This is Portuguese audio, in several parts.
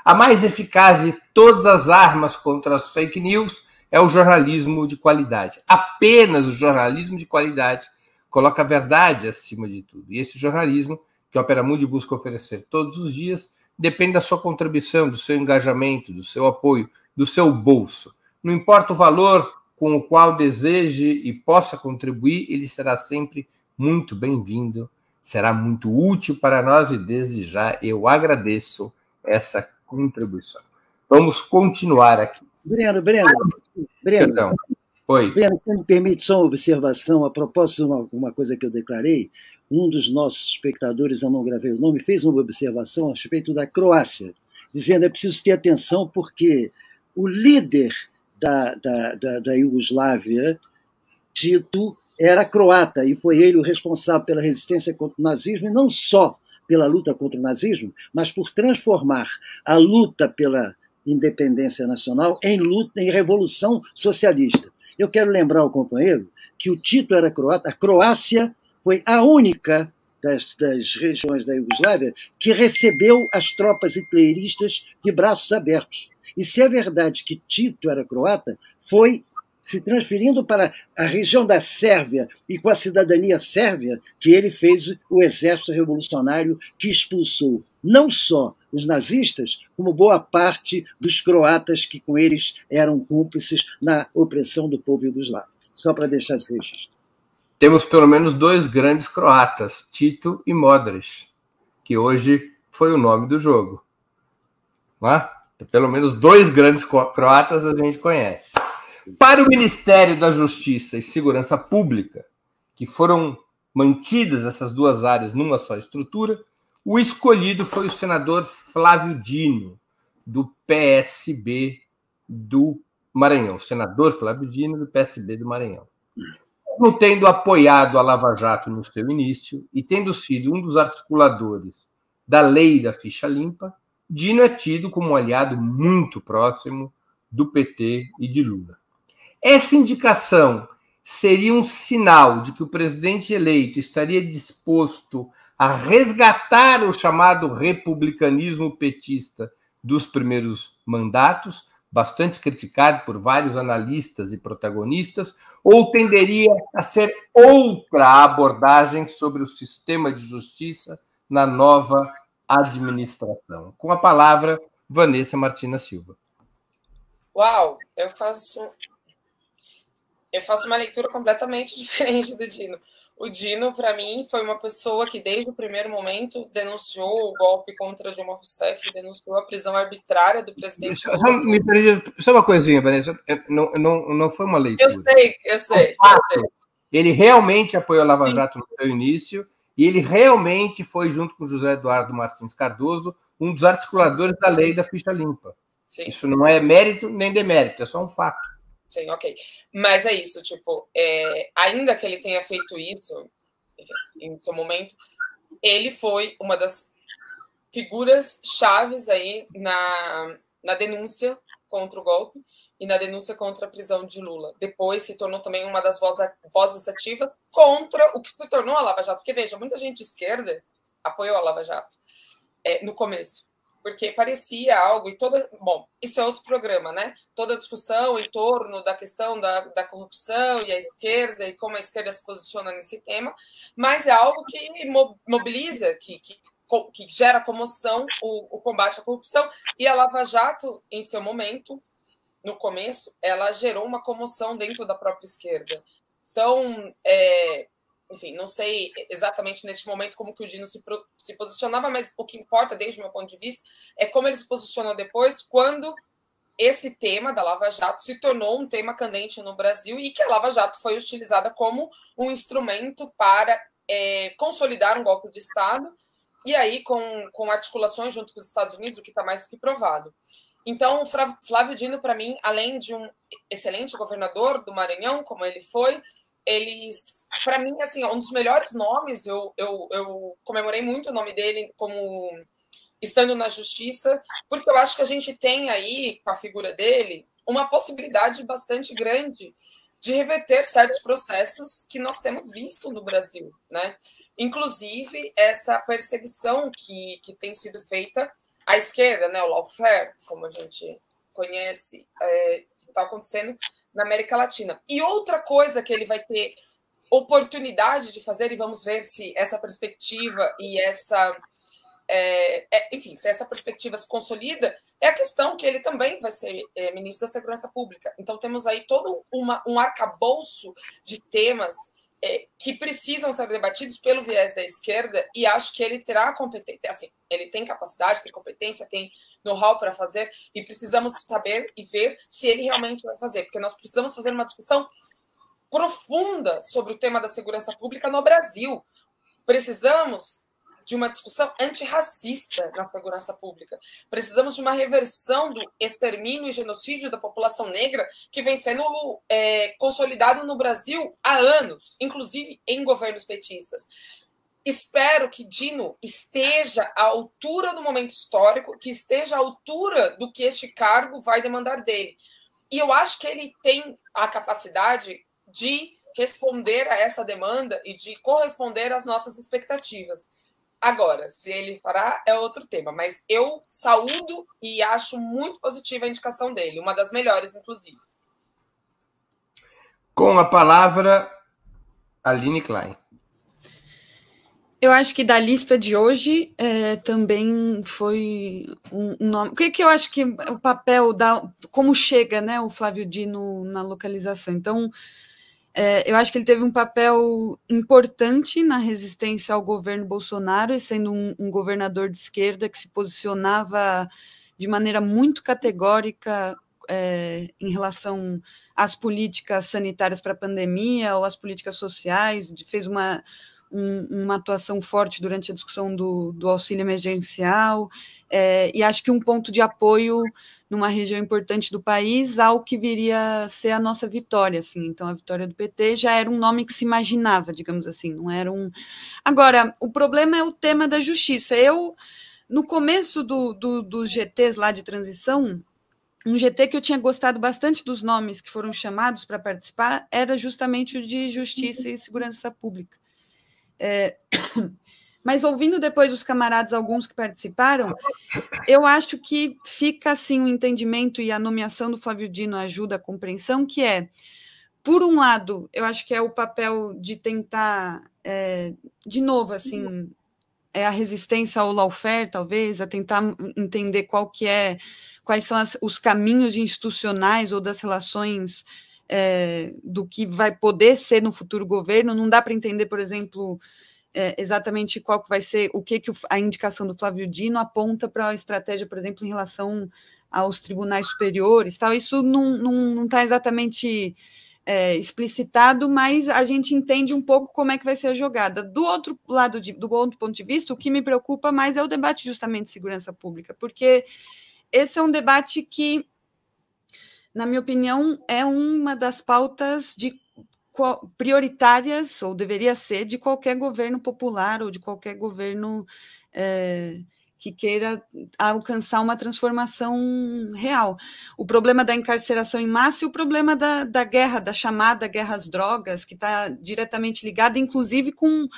A mais eficaz de todas as armas contra as fake news é o jornalismo de qualidade. Apenas o jornalismo de qualidade coloca a verdade acima de tudo. E esse jornalismo que a Opera Mundi busca oferecer todos os dias depende da sua contribuição, do seu engajamento, do seu apoio, do seu bolso. Não importa o valor com o qual deseje e possa contribuir, ele será sempre muito bem-vindo, será muito útil para nós e desde já eu agradeço essa contribuição. Vamos continuar aqui. Breno, Perdão. Oi. Breno, você me permite só uma observação a propósito de uma coisa que eu declarei? Um dos nossos espectadores, eu não gravei o nome, fez uma observação a respeito da Croácia, dizendo é preciso ter atenção porque o líder da Iugoslávia, Tito, era croata e foi ele o responsável pela resistência contra o nazismo, e não só pela luta contra o nazismo, mas por transformar a luta pela independência nacional em revolução socialista. Eu quero lembrar ao companheiro que o Tito era croata, a Croácia foi a única das regiões da Iugoslávia que recebeu as tropas hitleristas de braços abertos. E se é verdade que Tito era croata, foi se transferindo para a região da Sérvia e com a cidadania sérvia que ele fez o exército revolucionário que expulsou não só os nazistas, como boa parte dos croatas que com eles eram cúmplices na opressão do povo iugoslavo. Só para deixar esse registro. Temos pelo menos dois grandes croatas, Tito e Modric, que hoje foi o nome do jogo. Não é? Pelo menos dois grandes croatas a gente conhece. Para o Ministério da Justiça e Segurança Pública, que foram mantidas essas duas áreas numa só estrutura, o escolhido foi o senador Flávio Dino, do PSB do Maranhão. Senador Flávio Dino, do PSB do Maranhão. Não tendo apoiado a Lava Jato no seu início e tendo sido um dos articuladores da lei da ficha limpa, Dino é tido como um aliado muito próximo do PT e de Lula. Essa indicação seria um sinal de que o presidente eleito estaria disposto a resgatar o chamado republicanismo petista dos primeiros mandatos, bastante criticado por vários analistas e protagonistas, ou tenderia a ser outra abordagem sobre o sistema de justiça na nova administração? Com a palavra, Vanessa Martina Silva. Uau, eu faço uma leitura completamente diferente do Dino. O Dino, para mim, foi uma pessoa que, desde o primeiro momento, denunciou o golpe contra Dilma Rousseff, denunciou a prisão arbitrária do presidente Lula. Me perdi, só uma coisinha, Vanessa. Não foi uma leitura. Eu sei. Ele realmente apoiou a Lava Jato no seu início e ele realmente foi, junto com José Eduardo Martins Cardoso, um dos articuladores da lei da ficha limpa. Sim. Isso não é mérito nem demérito, é só um fato. Sim, ok. Mas é isso, tipo, ainda que ele tenha feito isso, enfim, em seu momento, ele foi uma das figuras chaves aí na denúncia contra o golpe e na denúncia contra a prisão de Lula. Depois se tornou também uma das vozes ativas contra o que se tornou a Lava Jato. Porque, veja, muita gente de esquerda apoiou a Lava Jato no começo. Porque parecia algo, bom, isso é outro programa, né? Toda a discussão em torno da questão da corrupção e a esquerda e como a esquerda se posiciona nesse tema, mas é algo que mobiliza, que gera comoção o combate à corrupção, e a Lava Jato, em seu momento, no começo, ela gerou uma comoção dentro da própria esquerda. Então, enfim, não sei exatamente neste momento como que o Dino se posicionava, mas o que importa, desde o meu ponto de vista, é como ele se posicionou depois, quando esse tema da Lava Jato se tornou um tema candente no Brasil e que a Lava Jato foi utilizada como um instrumento para consolidar um golpe de Estado, e aí com articulações junto com os Estados Unidos, o que está mais do que provado. Então, Flávio Dino, para mim, além de um excelente governador do Maranhão, como ele foi, para mim, assim, um dos melhores nomes, eu comemorei muito o nome dele como estando na justiça, porque eu acho que a gente tem aí, com a figura dele, uma possibilidade bastante grande de reverter certos processos que nós temos visto no Brasil, né? Inclusive, essa perseguição que tem sido feita a esquerda, né, o lawfare, como a gente conhece, que está acontecendo na América Latina. E outra coisa que ele vai ter oportunidade de fazer, e vamos ver se essa perspectiva e essa... enfim, se essa perspectiva se consolida, é a questão que ele também vai ser ministro da Segurança Pública. Então, temos aí todo um arcabouço de temas que precisam ser debatidos pelo viés da esquerda, e acho que ele terá competência. Assim, ele tem capacidade, tem competência, tem know-how para fazer, e precisamos saber e ver se ele realmente vai fazer, porque nós precisamos fazer uma discussão profunda sobre o tema da segurança pública no Brasil. Precisamos de uma discussão antirracista na segurança pública. Precisamos de uma reversão do extermínio e genocídio da população negra que vem sendo consolidado no Brasil há anos, inclusive em governos petistas. Espero que Dino esteja à altura do momento histórico, que esteja à altura do que este cargo vai demandar dele. E eu acho que ele tem a capacidade de responder a essa demanda e de corresponder às nossas expectativas. Agora, se ele fará, é outro tema, mas eu saúdo e acho muito positiva a indicação dele, uma das melhores, inclusive. Com a palavra, Aline Klein. Eu acho que da lista de hoje também foi um nome. O que eu acho que o papel como chega, né, o Flávio Dino na localização? Então, eu acho que ele teve um papel importante na resistência ao governo Bolsonaro, sendo um governador de esquerda que se posicionava de maneira muito categórica em relação às políticas sanitárias para a pandemia ou às políticas sociais, fez uma atuação forte durante a discussão do auxílio emergencial, e acho que um ponto de apoio numa região importante do país ao que viria a ser a nossa vitória, assim. Então, a vitória do PT já era um nome que se imaginava, digamos assim, não era um... Agora, o problema é o tema da justiça. No começo dos GTs lá de transição, um GT que eu tinha gostado bastante dos nomes que foram chamados para participar era justamente o de Justiça e Segurança Pública. Mas ouvindo depois os camaradas, alguns que participaram, eu acho que fica assim o entendimento, e a nomeação do Flávio Dino ajuda a compreensão, que por um lado, eu acho que é o papel de tentar, de novo, assim, a resistência ao lawfare, talvez, a tentar entender quais são os caminhos institucionais ou das relações do que vai poder ser no futuro governo. Não dá para entender, por exemplo, exatamente qual que vai ser, o que a indicação do Flávio Dino aponta para a estratégia, por exemplo, em relação aos tribunais superiores, tal. Isso não está exatamente explicitado, mas a gente entende um pouco como é que vai ser a jogada. Do outro lado, do outro ponto de vista, o que me preocupa mais é o debate justamente de segurança pública, porque esse é um debate que, na minha opinião, é uma das pautas prioritárias, ou deveria ser, de qualquer governo popular ou de qualquer governo que queira alcançar uma transformação real. O problema da encarceração em massa e o problema da guerra, da chamada guerra às drogas, que está diretamente ligada, inclusive, com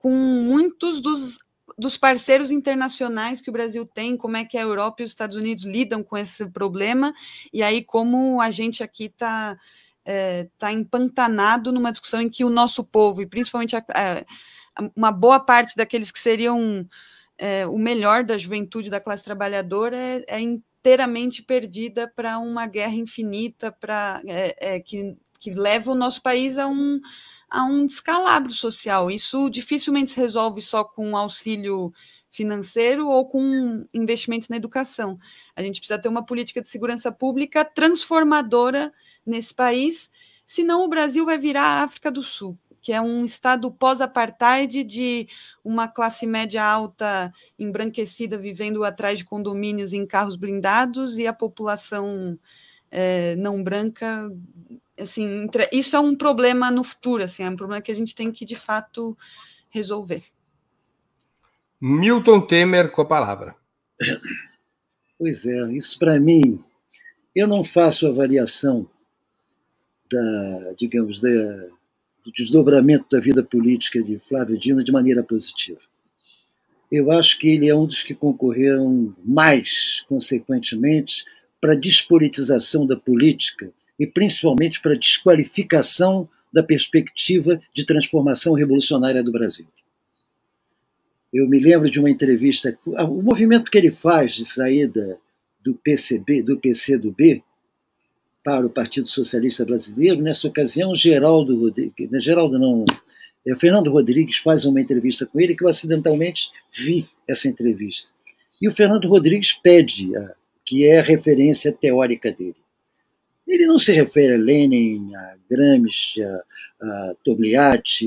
muitos dos parceiros internacionais que o Brasil tem, como é que a Europa e os Estados Unidos lidam com esse problema, e aí como a gente aqui está empantanado numa discussão em que o nosso povo, e principalmente uma boa parte daqueles que seriam o melhor da juventude da classe trabalhadora, é inteiramente perdida para uma guerra infinita, que leva o nosso país a um descalabro social. Isso dificilmente se resolve só com auxílio financeiro ou com investimento na educação. A gente precisa ter uma política de segurança pública transformadora nesse país, senão o Brasil vai virar a África do Sul, que é um estado pós-apartheid de uma classe média alta embranquecida vivendo atrás de condomínios em carros blindados e a população não branca. Assim, isso é um problema no futuro, assim, é um problema que a gente tem que, de fato, resolver. Milton Temer com a palavra. Pois é, isso para mim, eu não faço avaliação do desdobramento da vida política de Flávio Dino de maneira positiva. Eu acho que ele é um dos que concorreram mais, consequentemente, para a despolitização da política e principalmente para a desqualificação da perspectiva de transformação revolucionária do Brasil. Eu me lembro de uma entrevista, o movimento que ele faz de saída do PCB, do PCdoB, para o Partido Socialista Brasileiro, nessa ocasião, Fernando Rodrigues faz uma entrevista com ele, que eu acidentalmente vi essa entrevista. E o Fernando Rodrigues pede, que é a referência teórica dele. Ele não se refere a Lenin, a Gramsci, a Togliatti,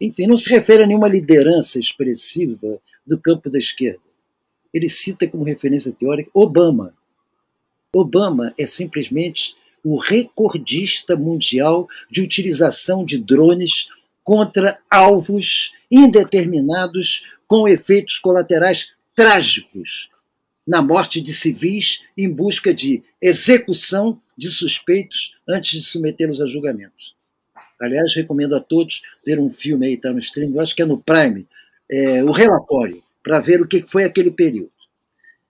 enfim, não se refere a nenhuma liderança expressiva do campo da esquerda. Ele cita como referência teórica Obama. Obama é simplesmente o recordista mundial de utilização de drones contra alvos indeterminados com efeitos colaterais trágicos na morte de civis em busca de execução de suspeitos antes de submetê-los a julgamentos. Aliás, recomendo a todos ver um filme aí, está no streaming, eu acho que é no Prime, o Relatório, para ver o que foi aquele período.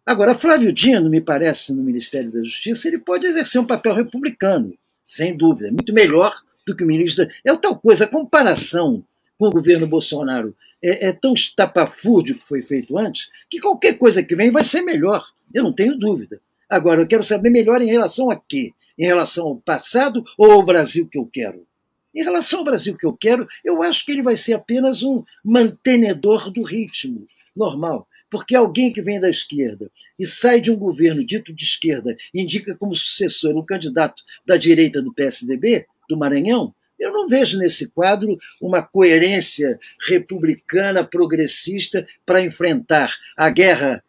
Agora, Flávio Dino, me parece, no Ministério da Justiça, ele pode exercer um papel republicano, sem dúvida, muito melhor do que o ministro. É tal coisa, a comparação com o governo Bolsonaro é tão estapafúrdio que foi feito antes, que qualquer coisa que vem vai ser melhor, eu não tenho dúvida. Agora, eu quero saber melhor em relação a quê? Em relação ao passado ou ao Brasil que eu quero? Em relação ao Brasil que eu quero, eu acho que ele vai ser apenas um mantenedor do ritmo normal. Porque alguém que vem da esquerda e sai de um governo dito de esquerda e indica como sucessor um candidato da direita do PSDB, do Maranhão, eu não vejo nesse quadro uma coerência republicana, progressista, para enfrentar a guerra,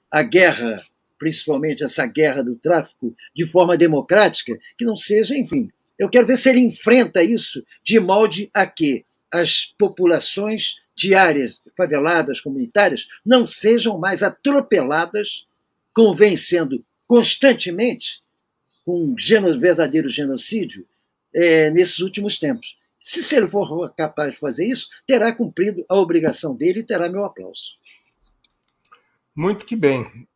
principalmente essa guerra do tráfico, de forma democrática, que não seja, enfim. Eu quero ver se ele enfrenta isso de molde a que as populações de áreas faveladas, comunitárias, não sejam mais atropeladas, como vem sendo constantemente, com um verdadeiro genocídio, nesses últimos tempos. Se ele for capaz de fazer isso, terá cumprido a obrigação dele e terá meu aplauso. Muito que bem.